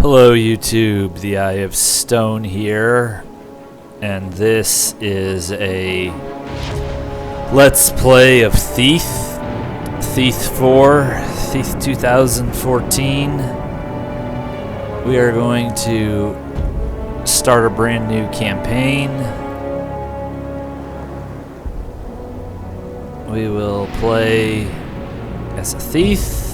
Hello YouTube, the Eye of Stone here, and this is a Let's Play of Thief 4, Thief 2014. We are going to start a brand new campaign. We will play as a thief.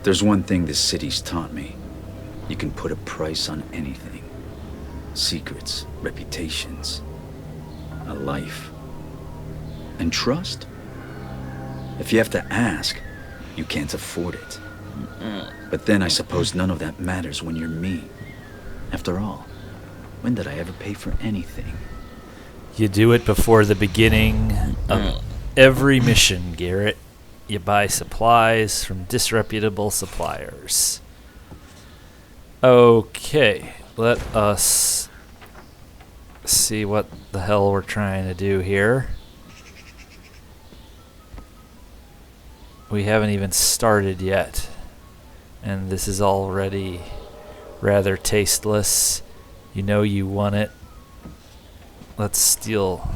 There's one thing this city's taught me. You can put a price on anything. Secrets, reputations, a life. And trust? If you have to ask, you can't afford it. But then I suppose none of that matters when you're me. After all, when did I ever pay for anything? You do it before the beginning of every mission, Garrett. You buy supplies from disreputable suppliers. Okay, let us see what the hell we're trying to do here. We haven't even started yet, and this is already rather tasteless. You know you want it. Let's steal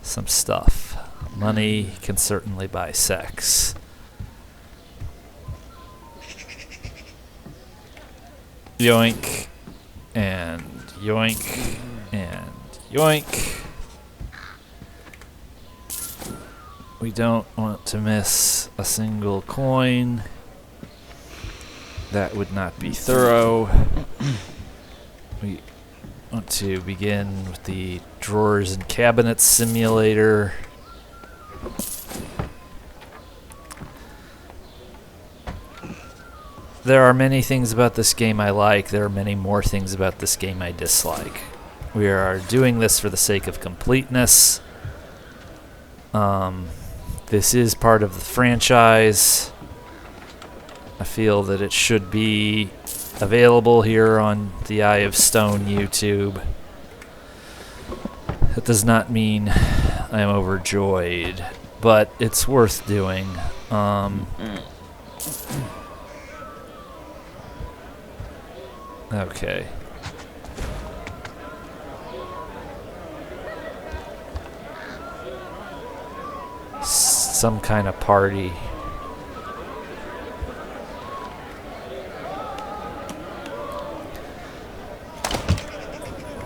some stuff. Money can certainly buy sex. Yoink, and yoink, and yoink. We don't want to miss a single coin. That would not be thorough. We want to begin with the drawers and cabinets simulator. There are many things about this game I like. There are many more things about this game I dislike. We are doing this for the sake of completeness. This is part of the franchise. I feel that it should be available here on the Eye of Stone YouTube. That does not mean I am overjoyed, but it's worth doing. Okay. Some kind of party.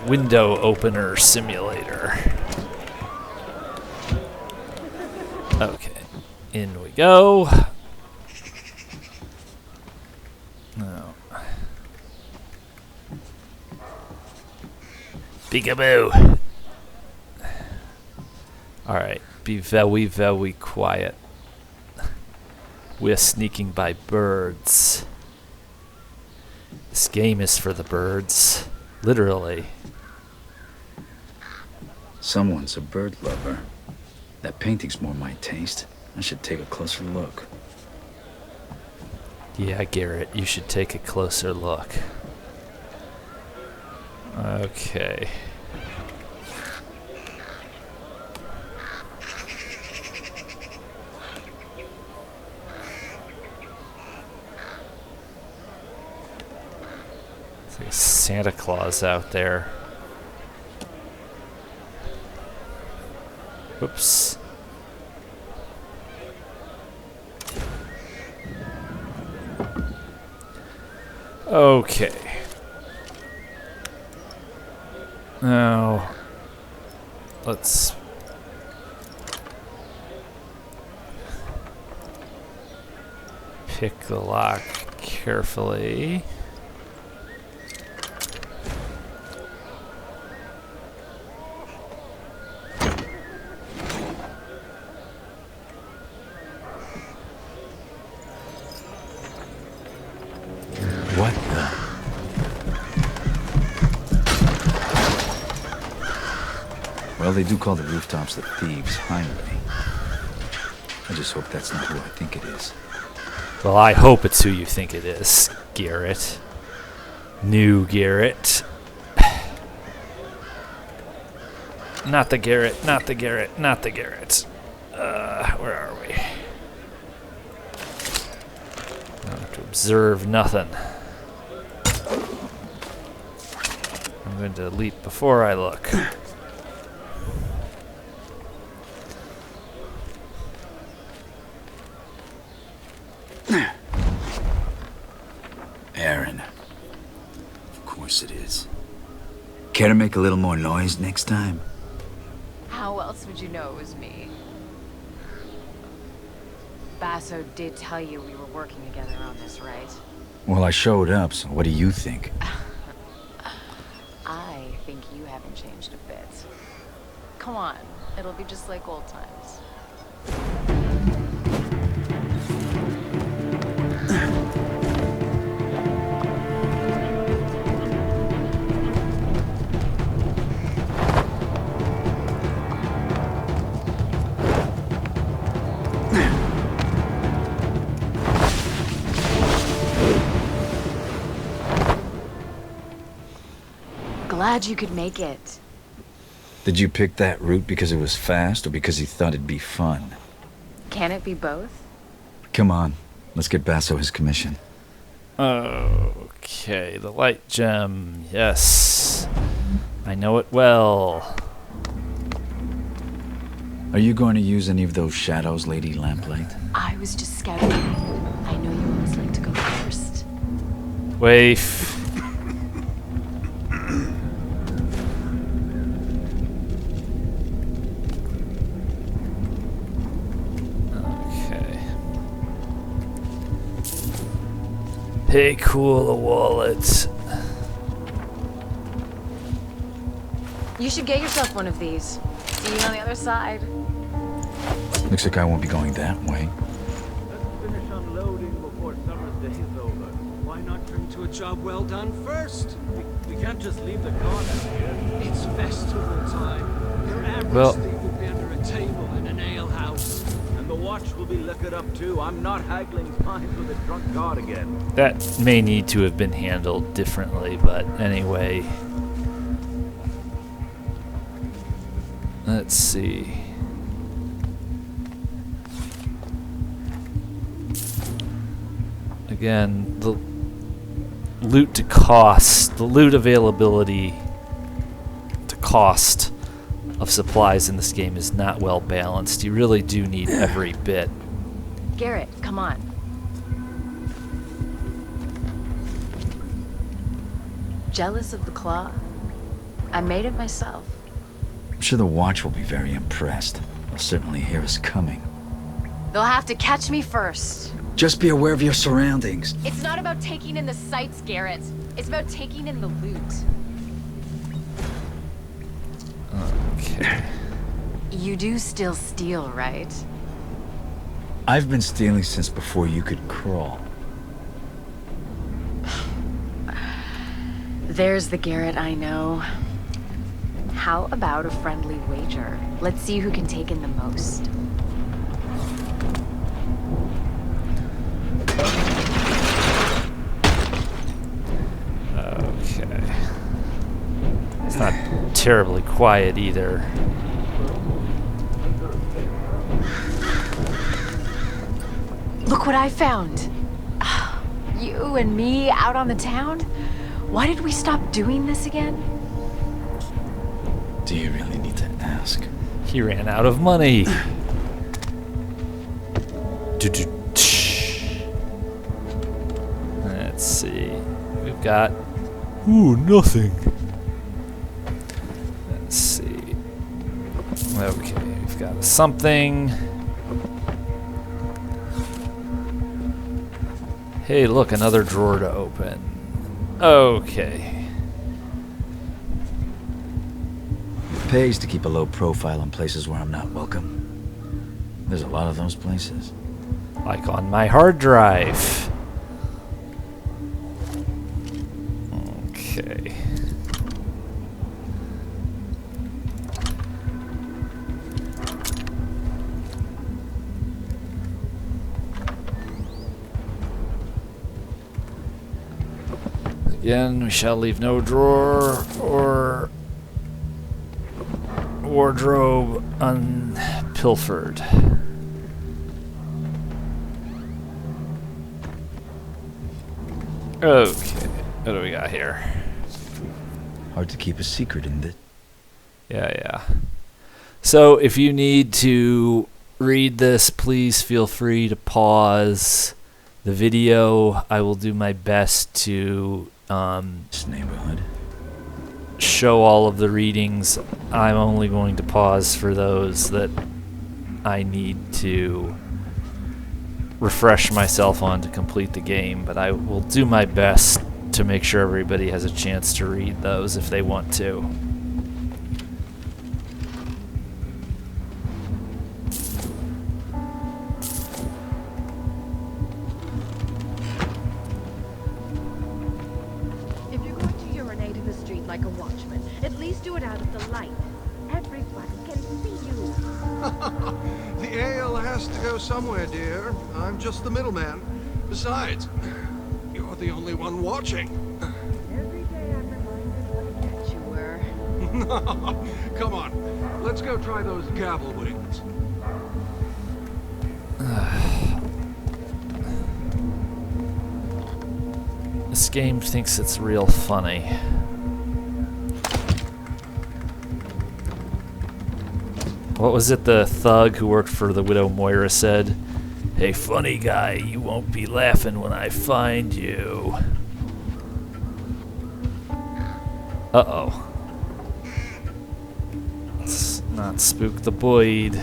Window opener simulator. Okay, in we go. No. Peekaboo. Alright, be very quiet. We're sneaking by birds. This game is for the birds. Literally. Someone's a bird lover. That painting's more my taste. I should take a closer look. Yeah, Garrett, you should take a closer look. Okay. It's like Santa Claus out there. Oops. Okay. Now, let's pick the lock carefully. they do call the rooftops the Thieves' Highway. I just hope that's not who I think it is. Well, I hope it's who you think it is, Garrett. New Garrett. Not the Garrett, not the Garrett, not the Garrett. Where are we? I don't have to observe nothing. I'm going to leap before I look. Aaron. Of course it is. Care to make a little more noise next time? How else would you know it was me? Basso did tell you we were working together on this, right? Well, I showed up, so what do you think? I think you haven't changed a bit. Come on, it'll be just like old times. Glad you could make it. Did you pick that route because it was fast or because you thought it'd be fun? Can it be both? Come on, let's get Basso his commission. Okay, the light gem. Yes. I know it well. Are you going to use any of those shadows, Lady Lamplight? I was just scouting. I know you always like to go first. Waif. Hey, cool, a wallet. You should get yourself one of these. See you on the other side. Looks like I won't be going that way. Let's finish unloading before summer's day is over. Why not turn to a job well done first? We can't just leave the car out here. It's festival time. Your average thief will be under a table in an ale house. And the watch will be liquored up too. I'm not haggling fines with a drunk god again. That may need to have been handled differently, but anyway. Let's see. Again, the loot to cost, the loot availability to cost of supplies in this game is not well balanced. You really do need every bit. Garrett, come on. Jealous of the claw? I made it myself. I'm sure the watch will be very impressed. They'll certainly hear us coming. They'll have to catch me first. Just be aware of your surroundings. It's not about taking in the sights, Garrett. It's about taking in the loot. Okay. You do still steal, right? I've been stealing since before you could crawl. There's the Garrett I know. How about a friendly wager? Let's see who can take in the most. Okay. It's not terribly quiet either. Look what I found. You and me out on the town? Why did we stop doing this again? Do you really need to ask? He ran out of money. Let's see. We've got... Ooh, nothing. Let's see. Okay, we've got something. Hey, look, another drawer to open. Okay. It pays to keep a low profile in places where I'm not welcome. There's a lot of those places. Like on my hard drive. Okay. Again, we shall leave no drawer or wardrobe unpilfered. Okay, what do we got here? Hard to keep a secret in this. Yeah. So if you need to read this, please feel free to pause the video. I will do my best to This neighborhood. show all of the readings. I'm only going to pause for those that I need to refresh myself on to complete the game, but I will do my best to make sure everybody has a chance to read those if they want to. If you're going to urinate in the street like a watchman, at least do it out of the light. Everybody can see you. The ale has to go somewhere, dear. I'm just the middleman. Besides, you're the only one watching. Every day I'm reminded what a catch you were. Come on, let's go try those gavel wings. This game thinks it's real funny. What was it the thug who worked for the Widow Moira said? Hey, funny guy, you won't be laughing when I find you. Uh-oh. Let's not spook the Boyd.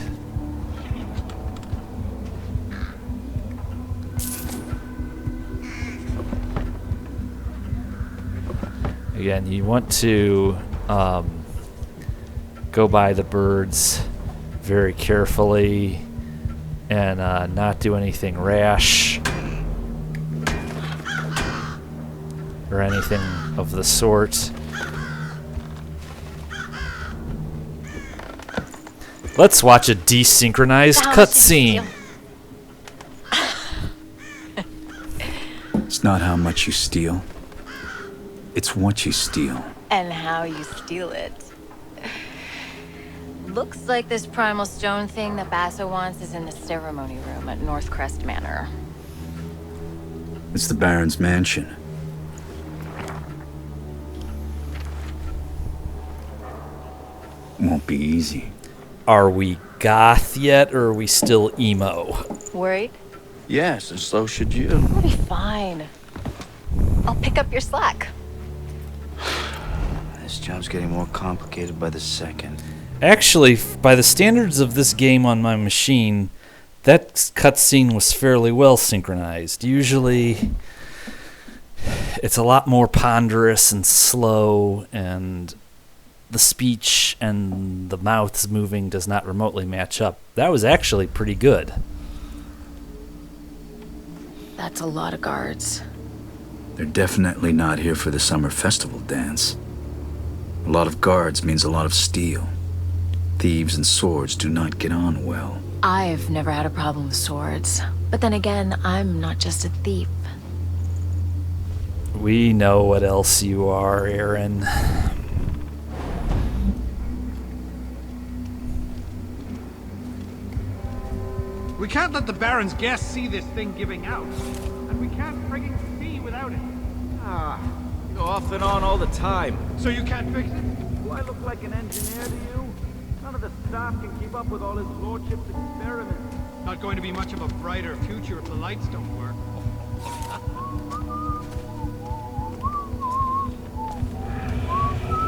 Again, you want to go by the birds very carefully and not do anything rash or anything of the sort. Let's watch a desynchronized cutscene. It's not how much you steal. It's what you steal. And how you steal it. Looks like this primal stone thing that Basso wants is in the ceremony room at Northcrest Manor. It's the Baron's mansion. Won't be easy. Are we goth yet, or are we still emo? Worried? Yes, and so should you. We'll be fine. I'll pick up your slack. This job's getting more complicated by the second. Actually, by the standards of this game on my machine, that cutscene was fairly well synchronized. Usually, it's a lot more ponderous and slow, and the speech and the mouths moving does not remotely match up. That was actually pretty good. That's a lot of guards. They're definitely not here for the summer festival dance. A lot of guards means a lot of steel. Thieves and swords do not get on well. I've never had a problem with swords. But then again, I'm not just a thief. We know what else you are, Aaron. We can't let the Baron's guests see this thing giving out. And we can't frigging see without it. You go off and on all the time. So you can't fix it? Do I look like an engineer to you? None of the staff can keep up with all his lordship's experiments. Not going to be much of a brighter future if the lights don't work.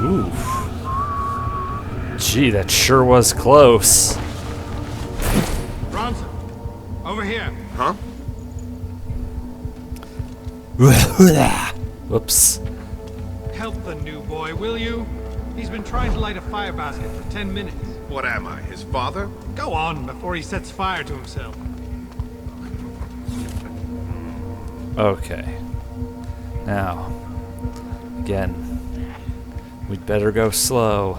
Oof. Gee, that sure was close. Bronson, over here. Huh? Whoops. Help the new boy, will you? He's been trying to light a fire basket for 10 minutes. What am I, his father? Go on before he sets fire to himself. Okay. Now, again, we'd better go slow.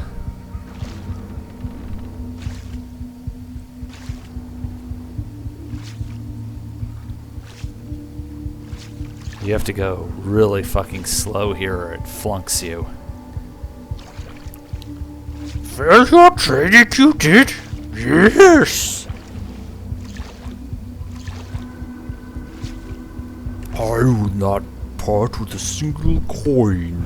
You have to go really fucking slow here or it flunks you. There's your trade that you did? Yes! I will not part with a single coin.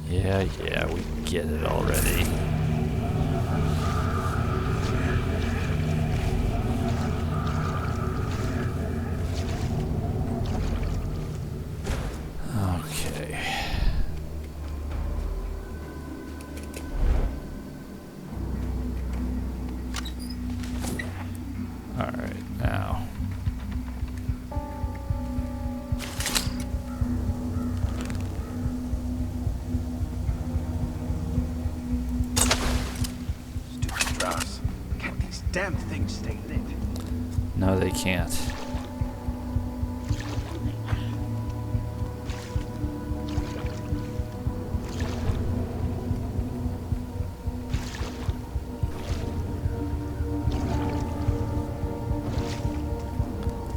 Yeah, we get it already. Okay. All right, now. Can't these damn things stay lit? No, they can't.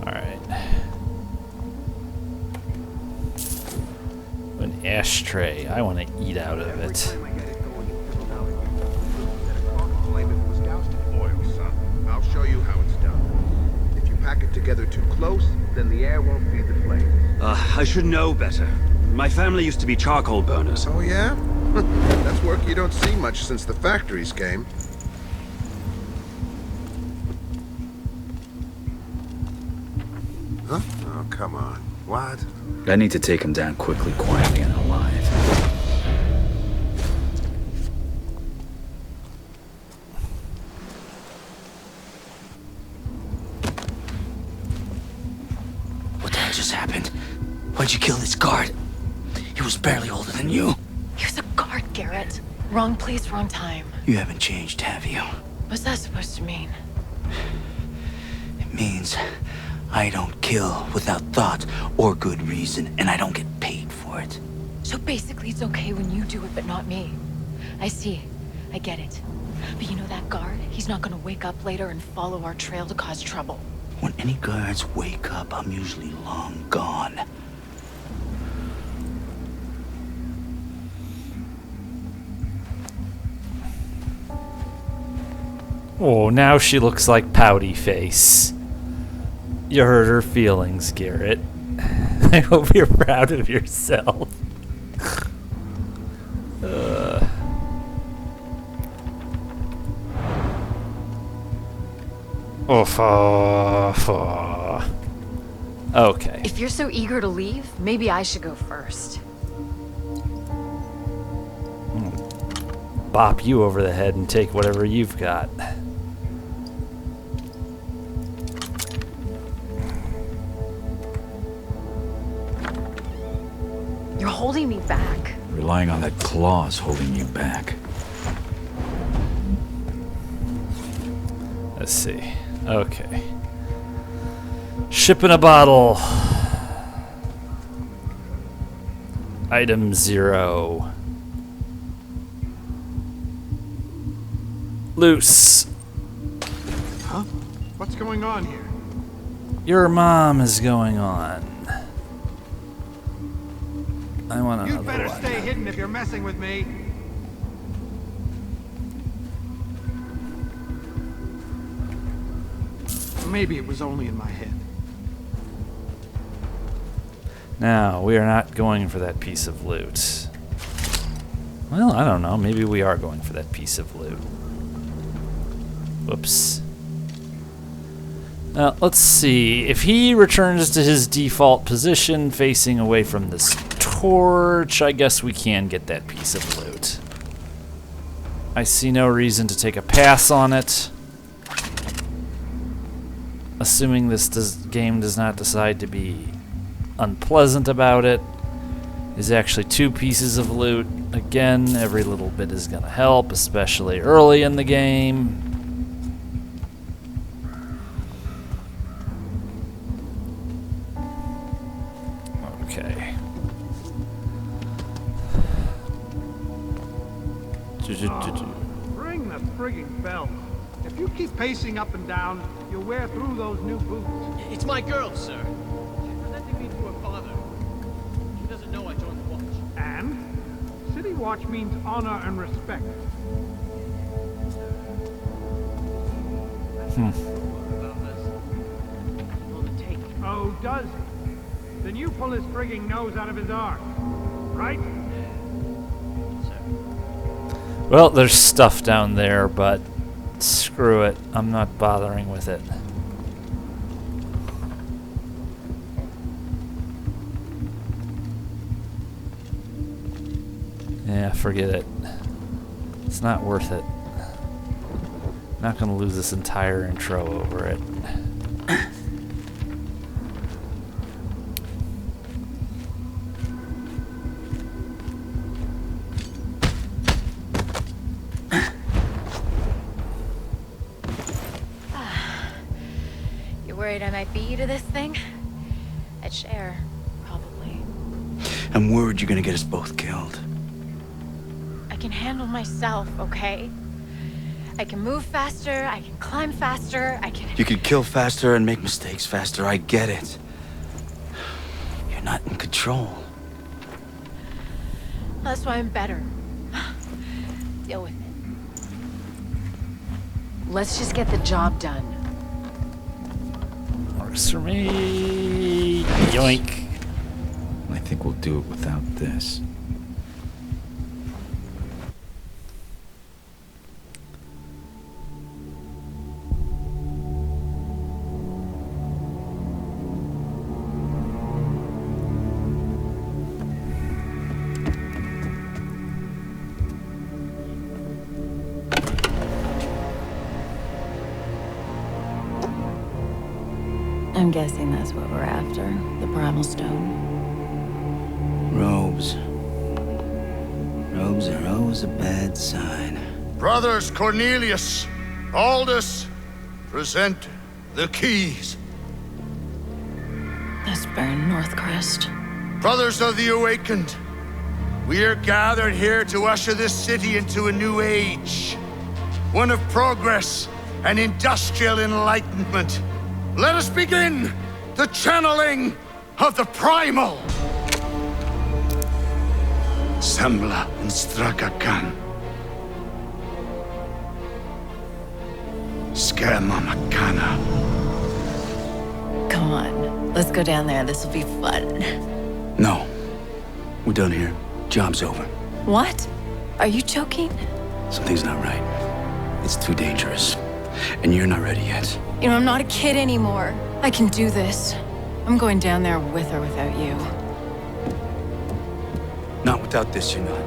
All right. An ashtray. I want to eat out of it. I'll show you how it's done. If you pack it together too close, then the air won't feed the flames. I should know better. My family used to be charcoal burners. Oh, yeah? That's work you don't see much since the factories came. Huh? Oh, come on. What? I need to take him down quickly, quietly, and alive. What the hell just happened? Why'd you kill this guard? He was barely older than you. He was a guard, Garrett. Wrong place, wrong time. You haven't changed, have you? What's that supposed to mean? It means I don't kill without thought or good reason, and I don't get paid for it. So basically it's okay when you do it, but not me. I see. I get it. But you know that guard? He's not gonna wake up later and follow our trail to cause trouble. When any guards wake up, I'm usually long gone. Oh, now she looks like pouty face. You hurt her feelings, Garrett. I hope you're proud of yourself. Okay. If you're so eager to leave, maybe I should go first. Bop you over the head and take whatever you've got. You're holding me back. Relying on that claw's holding you back. Let's see. Okay. Ship in a bottle. Item 0. Loose. Huh? What's going on here? Your mom is going on. I want another You'd better one. stay hidden if you're messing with me. Maybe it was only in my head. Now, we are not going for that piece of loot. Well, I don't know. Maybe we are going for that piece of loot. Whoops. Now, let's see. If he returns to his default position, facing away from this torch, I guess we can get that piece of loot. I see no reason to take a pass on it. Assuming this game does not decide to be unpleasant about it. Is actually 2 pieces of loot. Again, every little bit is going to help, especially early in the game. Okay. Ring the frigging bell. If you keep pacing up and down, you'll wear through those new boots. It's my girl, sir. She's presenting me to her father. She doesn't know I joined the watch. And City Watch means honor and respect. About this. On the tape. Oh, does he? Then you pull his frigging nose out of his arse, right? Well, there's stuff down there, but screw it. I'm not bothering with it. Yeah, forget it. It's not worth it. Not gonna lose this entire intro over it. You worried I might beat you to this thing? I'd share, probably. I'm worried you're gonna get us both killed. I can handle myself, okay? I can move faster, I can climb faster, I can... You could kill faster and make mistakes faster, I get it. You're not in control. That's why I'm better. Deal with it. Let's just get the job done. Works for me. Yoink. I think we'll do it without this. I'm guessing that's what we're after. The primal stone. Robes. Robes are always a bad sign. Brothers Cornelius, Aldous, present the keys. That's Baron Northcrest. Brothers of the Awakened, we are gathered here to usher this city into a new age. One of progress and industrial enlightenment. Let us begin the channeling of the primal. Sembla Instrakakan. Skema Makana. Come on, let's go down there. This will be fun. No. We're done here. Job's over. What? Are you joking? Something's not right. It's too dangerous. And you're not ready yet. You know, I'm not a kid anymore. I can do this. I'm going down there with or without you. Not without this, you're not.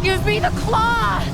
Use me the claw!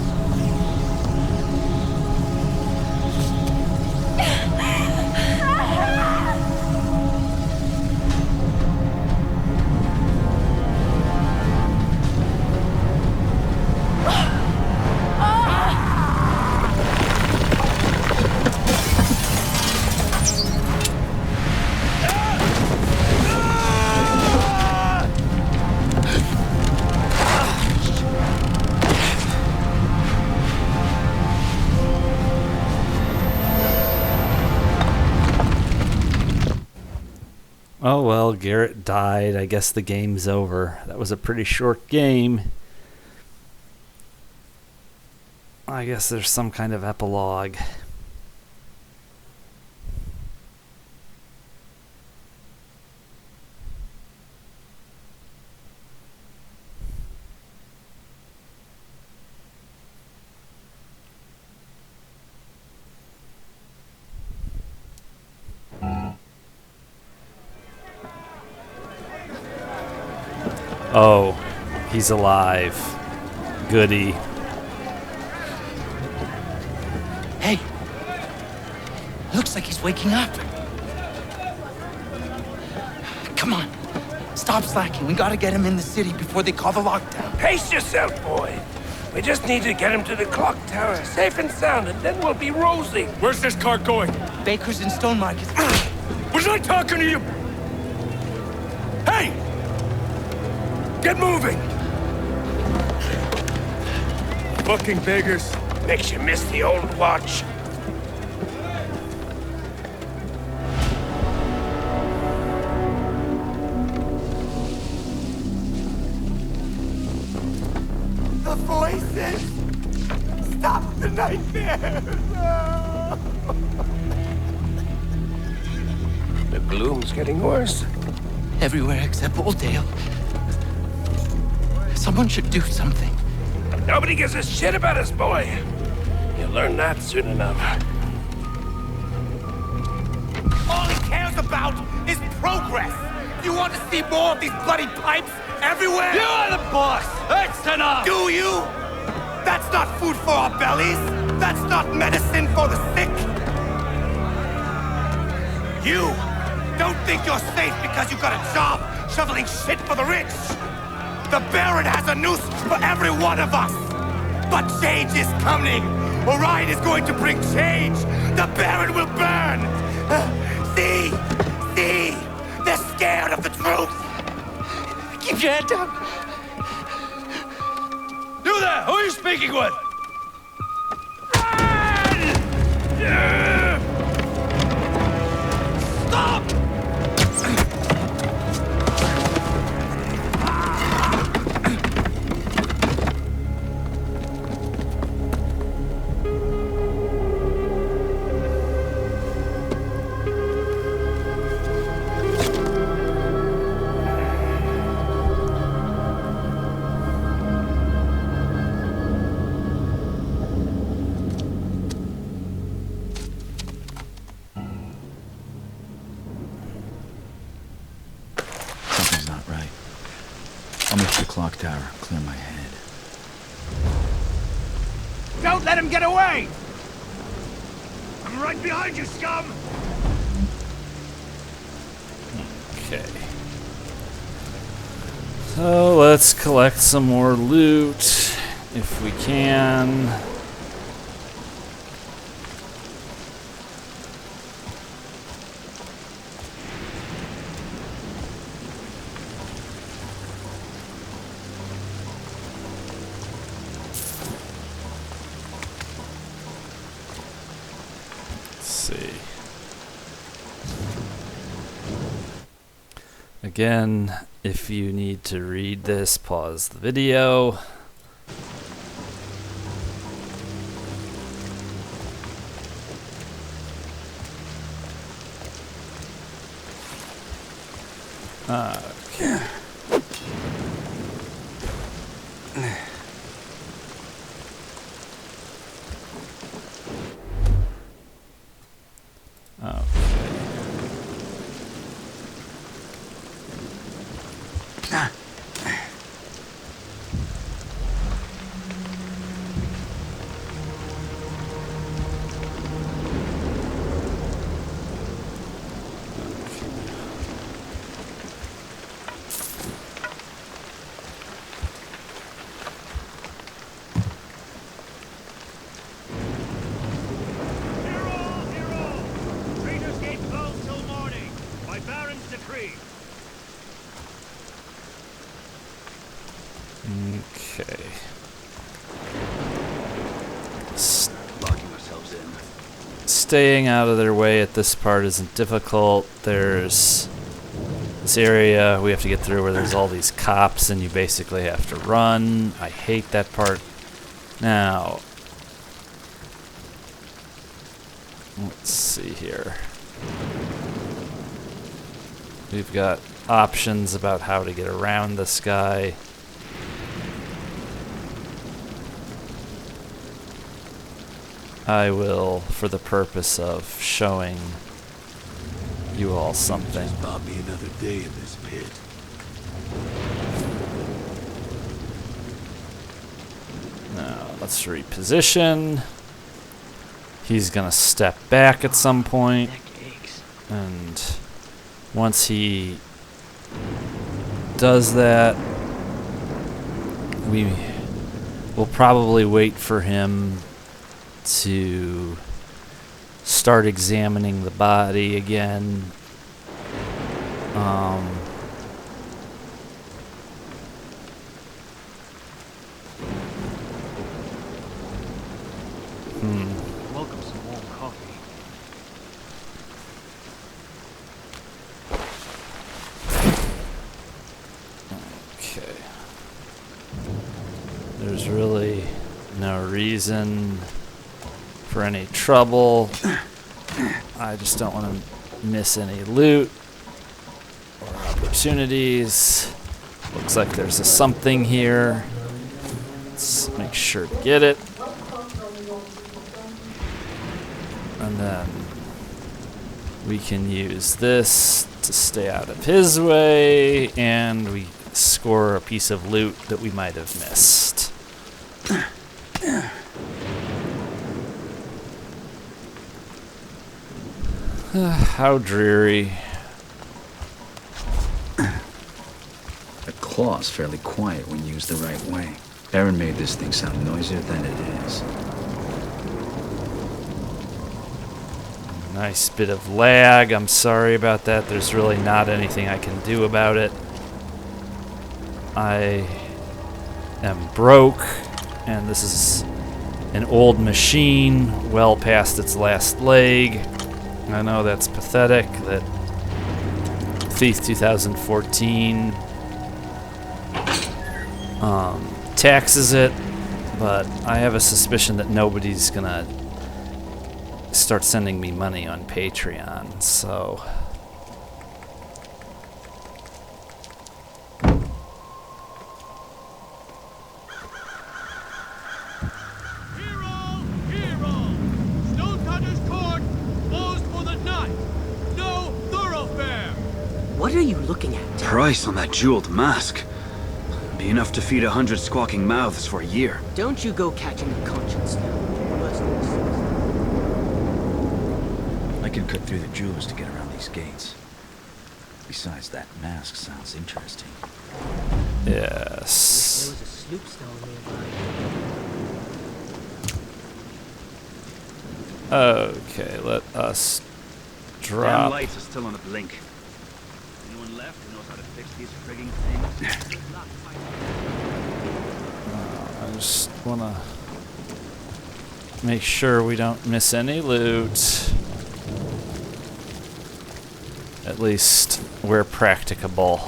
Oh well, Garrett died. I guess the game's over. That was a pretty short game. I guess there's some kind of epilogue. Oh, he's alive. Goody. Hey! Looks like he's waking up. Come on. Stop slacking. We gotta get him in the city before they call the lockdown. Pace yourself, boy. We just need to get him to the clock tower, safe and sound, and then we'll be rosy. Where's this cart going? Baker's and Stone Market. Was I talking to you? Hey! Get moving! Fucking beggars. Makes you miss the old watch. The voices! Stop the nightmares! The gloom's getting worse. Everywhere except Oldale. Someone should do something. Nobody gives a shit about us, boy. You'll learn that soon enough. All he cares about is progress! You want to see more of these bloody pipes everywhere? You are the boss! That's enough! Do you? That's not food for our bellies! That's not medicine for the sick! You don't think you're safe because you got a job shoveling shit for the rich! The Baron has a noose for every one of us! But change is coming! Orion is going to bring change! The Baron will burn! See? See? They're scared of the truth! Keep your head down. You there! Who are you speaking with? Stop! Something's not right. I'll make the clock tower clear my head. Don't let him get away! I'm right behind you, scum! Okay. So let's collect some more loot if we can. See. Again, if you need to read this, pause the video. Okay. Traitors Gate closed till morning, by Baron's decree. Okay. Locking ourselves in. Staying out of their way at this part isn't difficult. There's this area we have to get through where there's all these cops and you basically have to run. I hate that part. Now, let's see here. We've got options about how to get around this guy. I will, for the purpose of showing you all something. Bought me another day in this pit. let's reposition. He's gonna step back at some point, and once he does that, we will probably wait for him to start examining the body again. Welcome some warm coffee. Okay. There's really no reason for any trouble. I just don't want to miss any loot or opportunities. Looks like there's a something here. Let's make sure to get it. And then we can use this to stay out of his way, and we score a piece of loot that we might have missed. How dreary. The claw's fairly quiet when used the right way. Aaron made this thing sound noisier than it is. Nice bit of lag. I'm sorry about that. There's really not anything I can do about it. I am broke, and this is an old machine well past its last leg. I know that's pathetic that Thief 2014 taxes it, but I have a suspicion that nobody's gonna start sending me money on Patreon, so What are you looking at? Price on that jeweled mask. Be enough to feed 100 squawking mouths for a year. Don't you go catching a conscience now. I can cut through the jewelers to get around these gates. Besides, that mask sounds interesting. yes. There was a sloop stone nearby. Okay, let us Damn drop. lights are still on a blink. Anyone left who knows how to fix these frigging things? I just want to make sure we don't miss any loot. At least where practicable.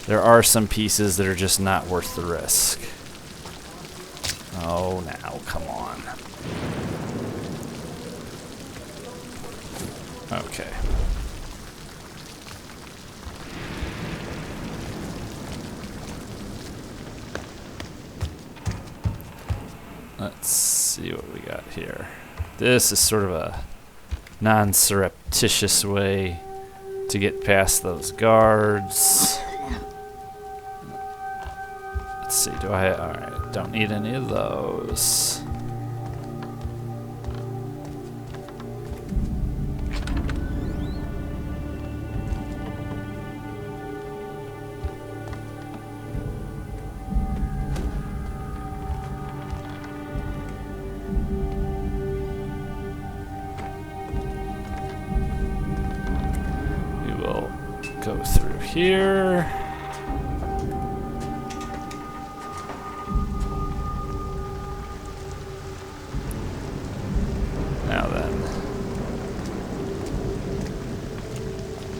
There are some pieces that are just not worth the risk. Oh, now, come on. Okay. Let's see what we got here. This is sort of a non-surreptitious way to get past those guards. Let's see, do I... Alright, don't need any of those. Go through here. Now then.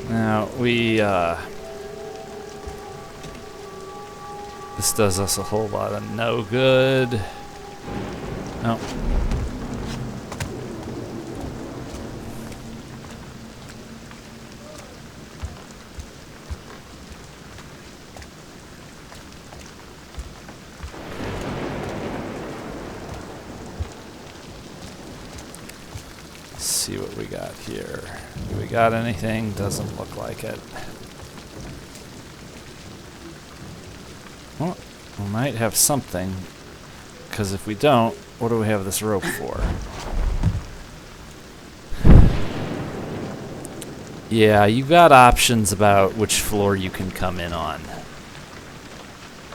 Now we, this does us a whole lot of no good. No. See what we got here. Do we got anything? Doesn't look like it. Well, we might have something. Because if we don't, what do we have this rope for? Yeah, you've got options about which floor you can come in on.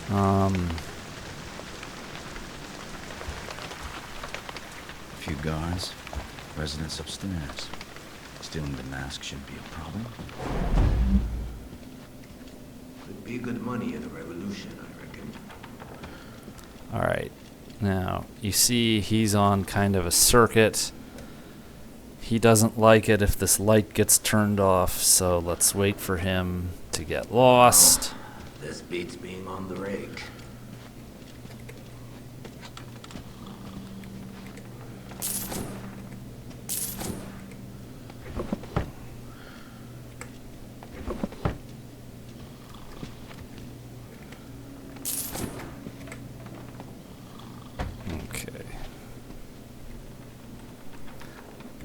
A few guards, residents upstairs. Stealing the mask shouldn't be a problem. Could be good money in a revolution, I reckon. Alright, now, you see he's on kind of a circuit. He doesn't like it if this light gets turned off, so let's wait for him to get lost. This beats being on the rake.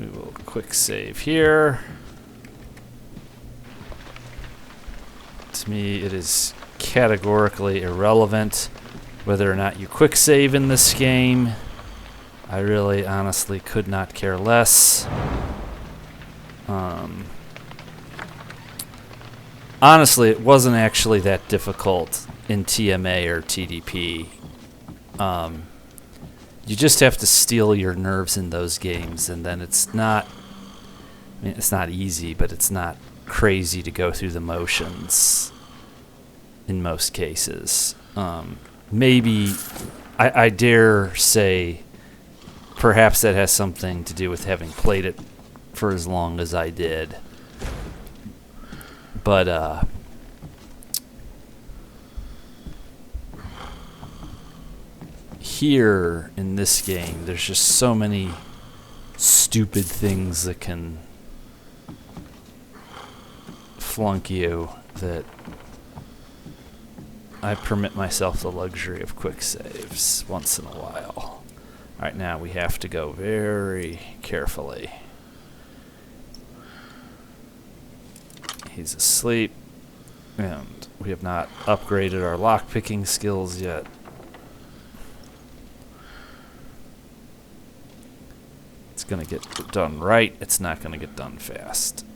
We will quick save here. To me, it is categorically irrelevant whether or not you quick save in this game. I really, honestly could not care less. Honestly, it wasn't actually that difficult in TMA or TDP. You just have to steel your nerves in those games, and then it's not, I mean, it's not easy, but it's not crazy to go through the motions in most cases. Maybe, I dare say, perhaps that has something to do with having played it for as long as I did. But, here in this game, there's just so many stupid things that can flunk you that I permit myself the luxury of quick saves once in a while. Alright, now we have to go very carefully. He's asleep, and we have not upgraded our lockpicking skills yet. It's going to get done right. It's not going to get done fast.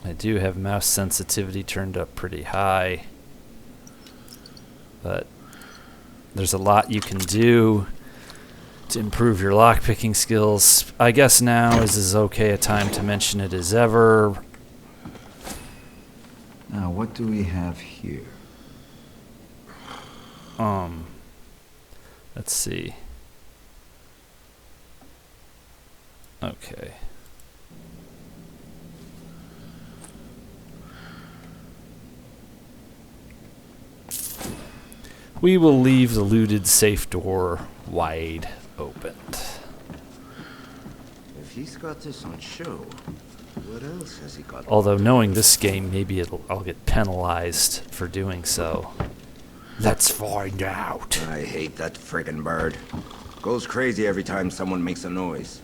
I do have mouse sensitivity turned up pretty high, but there's a lot you can do to improve your lockpicking skills. I guess now is as okay a time to mention it as ever. Now, what do we have here? Let's see. Okay. We will leave the looted safe door wide opened. If he's got this on show, what else has he got? Although knowing this game, maybe I'll get penalized for doing so. Let's find out. I hate that friggin' bird. Goes crazy every time someone makes a noise.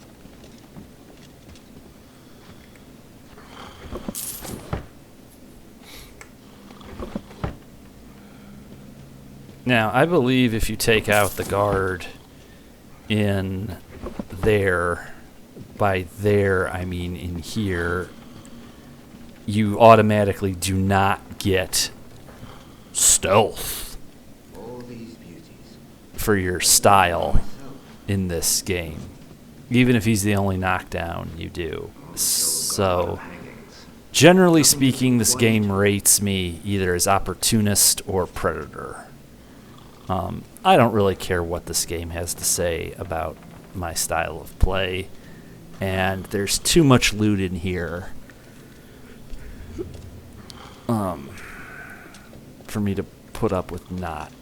Now, I believe if you take out the guard in there, by there I mean in here, you automatically do not get stealth for your style in this game. Even if he's the only knockdown, you do. So, generally speaking, this game rates me either as opportunist or predator. I don't really care what this game has to say about my style of play, and there's too much loot in here for me to put up with not.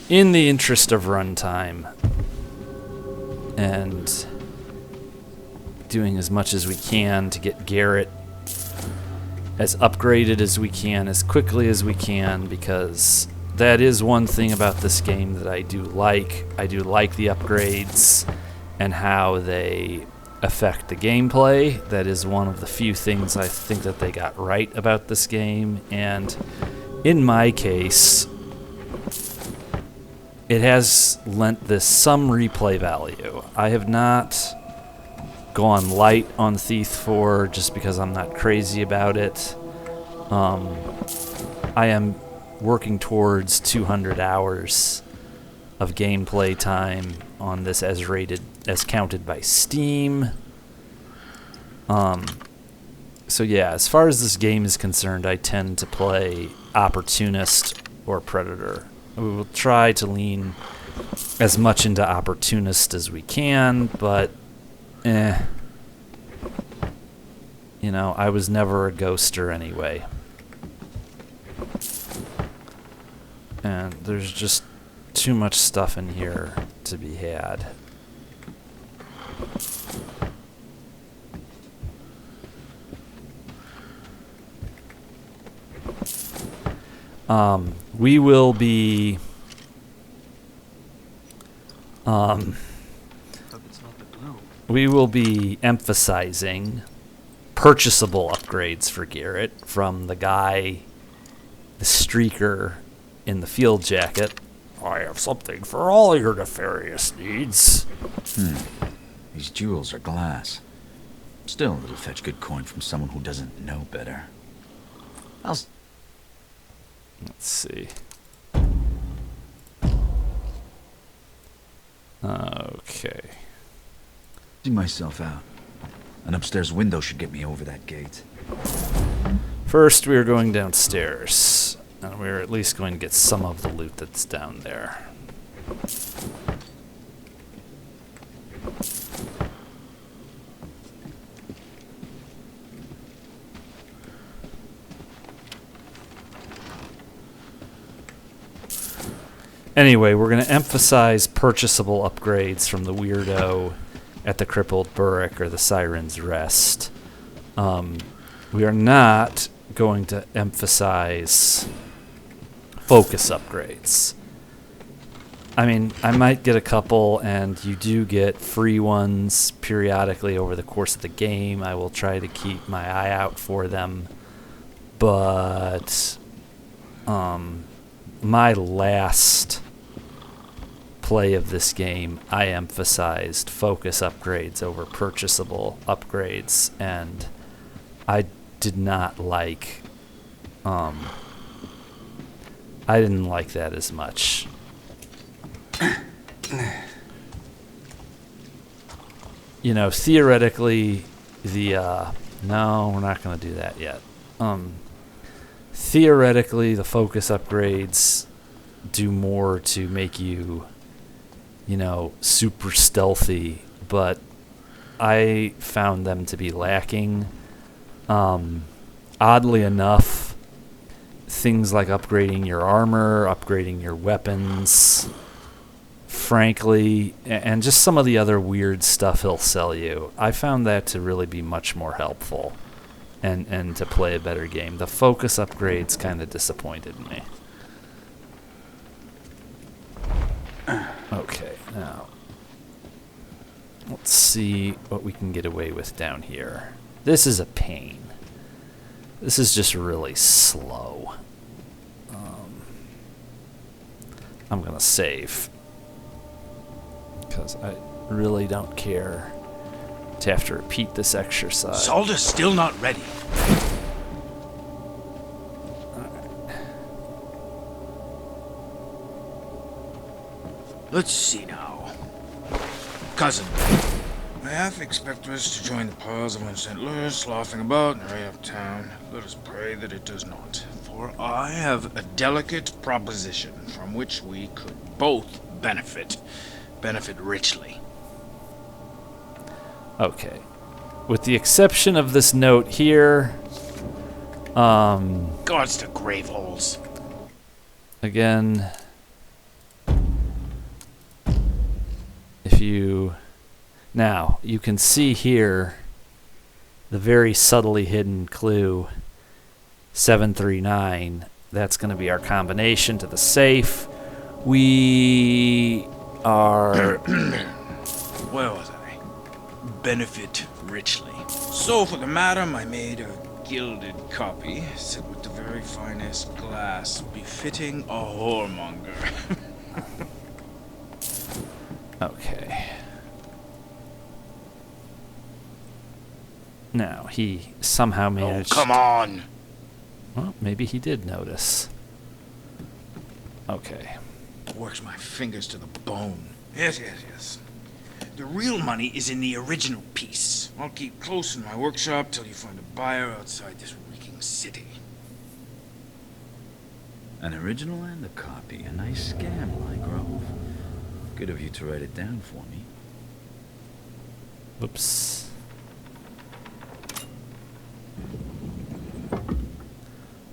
In the interest of runtime and doing as much as we can to get Garrett as upgraded as we can, as quickly as we can, because that is one thing about this game that I do like. I do like the upgrades and how they affect the gameplay. That is one of the few things I think that they got right about this game, and in my case, it has lent this some replay value. I have not gone light on Thief 4 just because I'm not crazy about it. I am working towards 200 hours of gameplay time on this as counted by Steam. So yeah, as far as this game is concerned, I tend to play Opportunist or Predator. We will try to lean as much into Opportunist as we can, but you know, I was never a ghoster anyway. And there's just too much stuff in here to be had. We will be emphasizing purchasable upgrades for Garrett from the guy, the streaker in the field jacket. I have something for all your nefarious needs. These jewels are glass. Still, it'll fetch good coin from someone who doesn't know better. Let's see. Okay. See myself out. An upstairs window should get me over that gate. First, we are going downstairs. And we're at least going to get some of the loot that's down there. Anyway, we're going to emphasize purchasable upgrades from the weirdo at the Crippled Burrick or the Siren's Rest. We are not going to emphasize focus upgrades. I mean, I might get a couple, and you do get free ones periodically over the course of the game. I will try to keep my eye out for them. But my last play of this game, I emphasized focus upgrades over purchasable upgrades, and I did not like I didn't like that as much. You know, theoretically, no, we're not going to do that yet. Theoretically, the focus upgrades do more to make you, you know, super stealthy, but I found them to be lacking. Oddly enough, things like upgrading your armor, upgrading your weapons, frankly, and just some of the other weird stuff he'll sell you, I found that to really be much more helpful and to play a better game. The focus upgrades kind of disappointed me. Okay, now let's see what we can get away with down here. This is a pain. This is just really slow. I'm gonna save because I really don't care to have to repeat this exercise. Zalda's still not ready. Let's see now. Cousin. I half expect us to join the piles of St. Louis, laughing about and array of town. Let us pray that it does not. For I have a delicate proposition from which we could both benefit richly. Okay. With the exception of this note here, Gods to grave holes. Again, if you... Now, you can see here the very subtly hidden clue 739. That's going to be our combination to the safe. We are... Where was I? Benefit richly. So for the madam, I made a gilded copy, set with the very finest glass, befitting a whoremonger. Okay. Now, he somehow managed... Oh, come on! Well, maybe he did notice. Okay. Works my fingers to the bone. Yes. The real money is in the original piece. I'll keep close in my workshop till you find a buyer outside this reeking city. An original and a copy. A nice scam, Lygrove. Good of you to write it down for me. Whoops.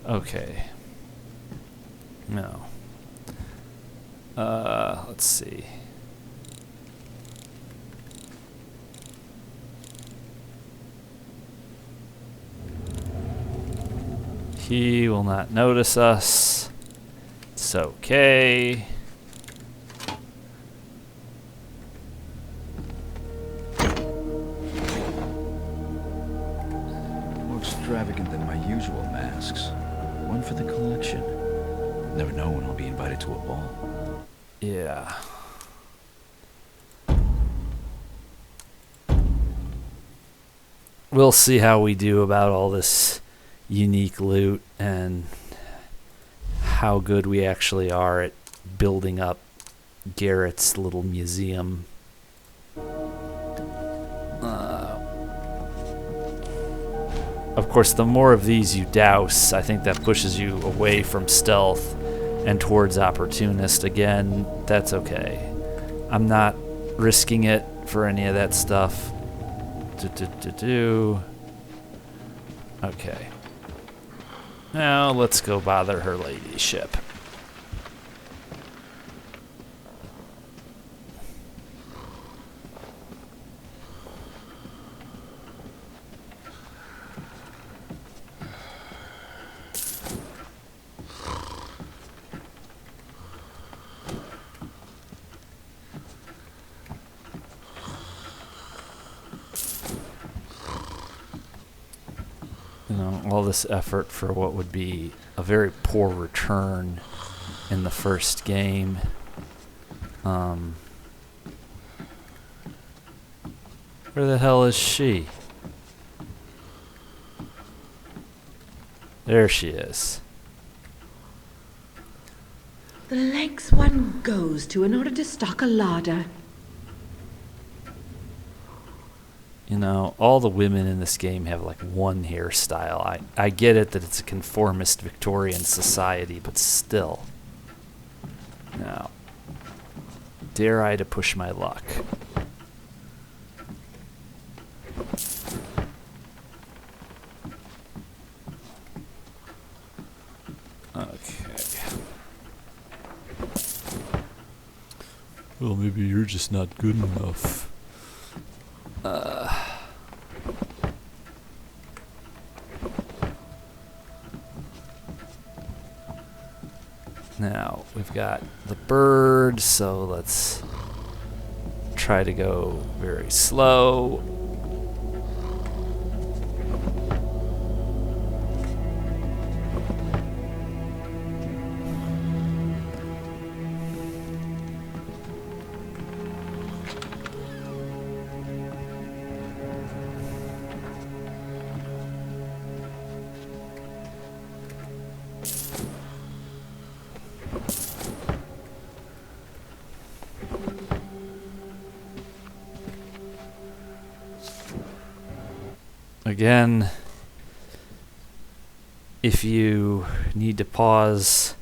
Okay. No. Let's see. He will not notice us. It's okay. More extravagant than my usual masks. One for the collection. Never know when I'll be invited to a ball. Yeah. We'll see how we do about all this unique loot and how good we actually are at building up Garrett's little museum. Of course, the more of these you douse, I think that pushes you away from stealth and towards opportunist. Again, that's okay. I'm not risking it for any of that stuff. Okay. Now let's go bother her ladyship. All this effort for what would be a very poor return in the first game. Where the hell is she? There she is. The lengths one goes to in order to stock a larder. You know, all the women in this game have like one hairstyle. I get it that it's a conformist Victorian society, but still. Now, dare I to push my luck? Okay. Well, maybe you're just not good enough. Now, we've got the bird, so let's try to go very slow. Again, if you need to pause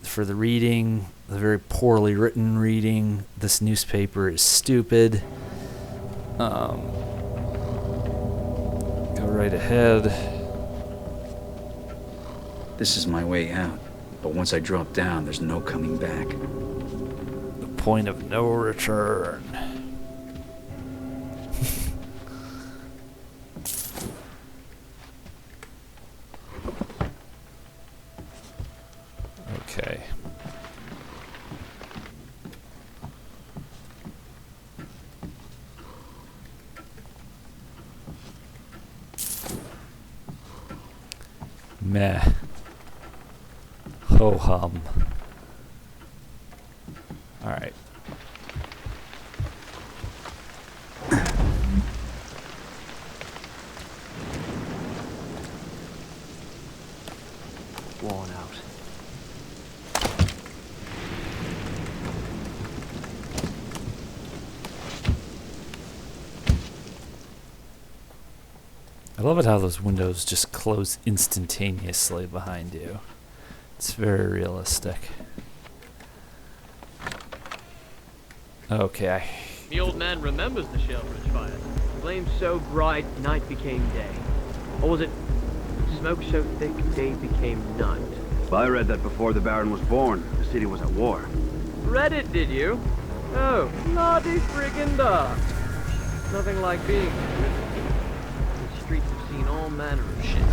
for the reading, the very poorly written reading, this newspaper is stupid. Go right ahead. This is my way out, but once I drop down, there's no coming back. The point of no return. Okay. Meh. Ho hum. Alright. Worn out. I love it how those windows just close instantaneously behind you. It's very realistic. Okay. The old man remembers the Shellbridge fire. Flames so bright, night became day. Or was it smoke so thick, day became night? Well, I read that before the Baron was born, the city was at war. Read it, did you? Oh, bloody friggin' dark. Nothing like being here. The streets have seen all manner of shit.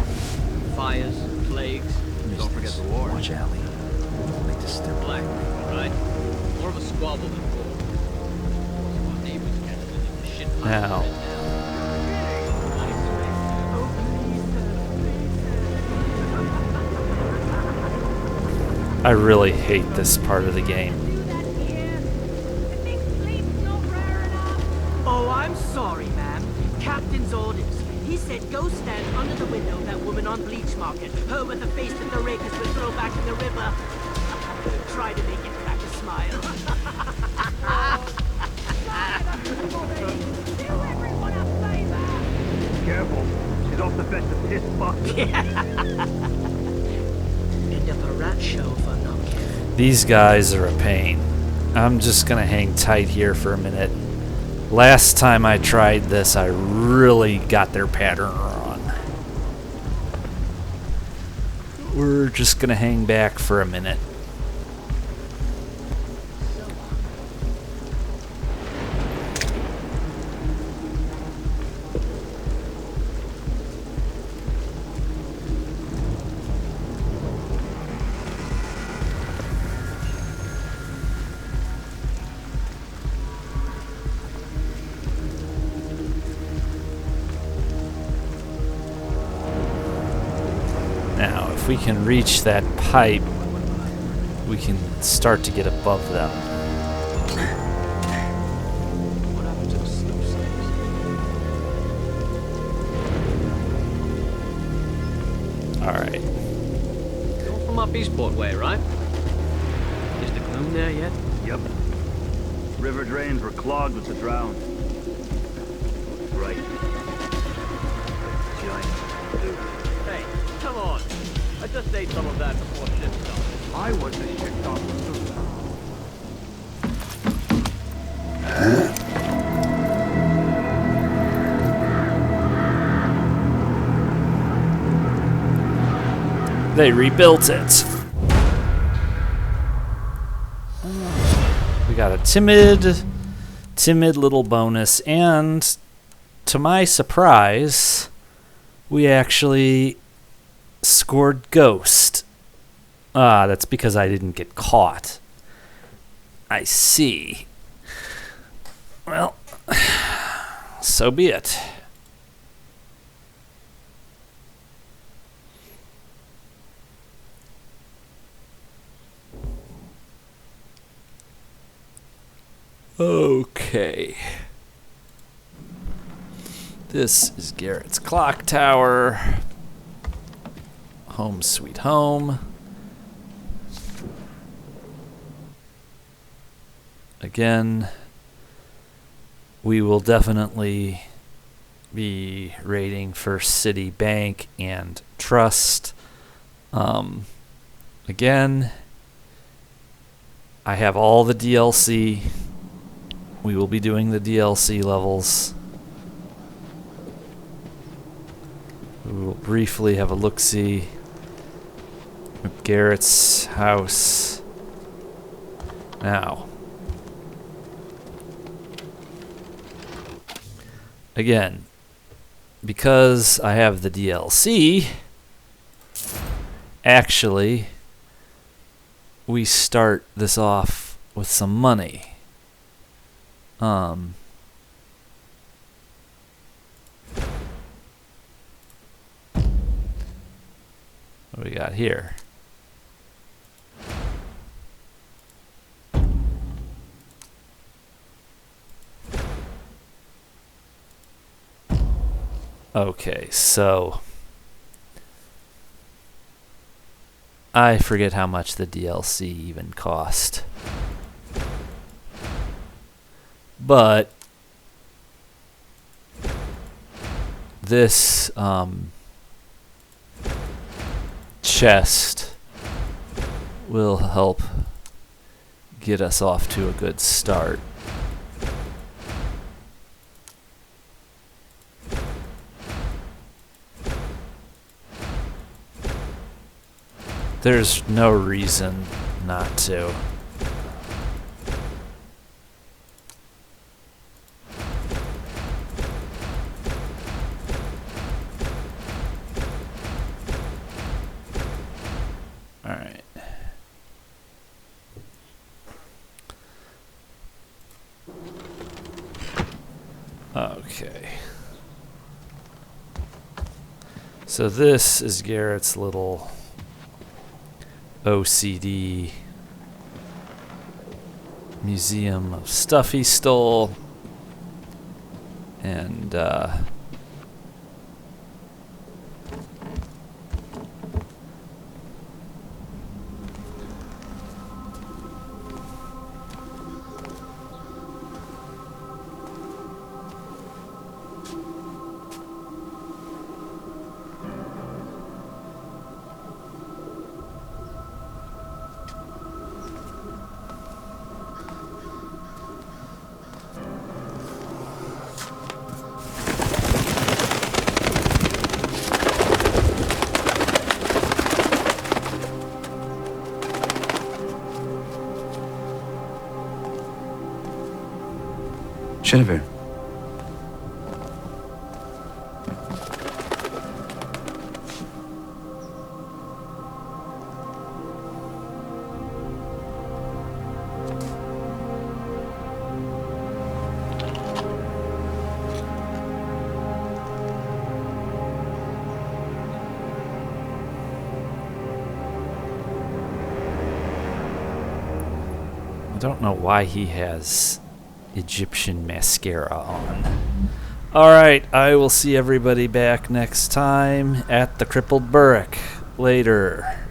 Fires, plagues, don't forget the war. Watch Allie. Make this step Black, right? More of a squabble than war. Our neighbors catch it in the shit fire Now. right now. I really hate this part of the game. Oh, I'm sorry, ma'am. Captain's orders. He said go stand under the window of that woman on Bleach Market. Her with the face that the rakers would throw back in the river. Try to make it crack a smile. Careful, she's off the fence to piss fuck. End up a rat show if I'm not careful. These guys are a pain. I'm just gonna hang tight here for a minute. Last time I tried this, I really got their pattern wrong. We're just gonna hang back for a minute. Now, if we can reach that pipe, we can start to get above them. What happened to the slip slopes? Alright. Going from up Eastport way, right? Is the gloom there yet? Yep. River drains were clogged with the drowned. Right. Giant dude. Hey, come on. I just ate some of that before shit started. I was the shit dog. They rebuilt it. We got a timid little bonus, and to my surprise, we actually scored Ghost. Ah, that's because I didn't get caught. I see. Well, so be it. Okay. This is Garrett's clock tower. Home sweet home. Again, we will definitely be raiding First City Bank and Trust. Again, I have all the DLC. We will be doing the DLC levels. We will briefly have a look-see at Garrett's house. Now, again, because I have the DLC, actually, we start this off with some money. What do we got here? Okay, so I forget how much the DLC even cost. But this chest will help get us off to a good start. There's no reason not to. All right. Okay. So this is Garrett's little OCD museum of stuff he stole, and Jennifer. I don't know why he has Egyptian mascara on. Alright, I will see everybody back next time at the Crippled Burrick. Later.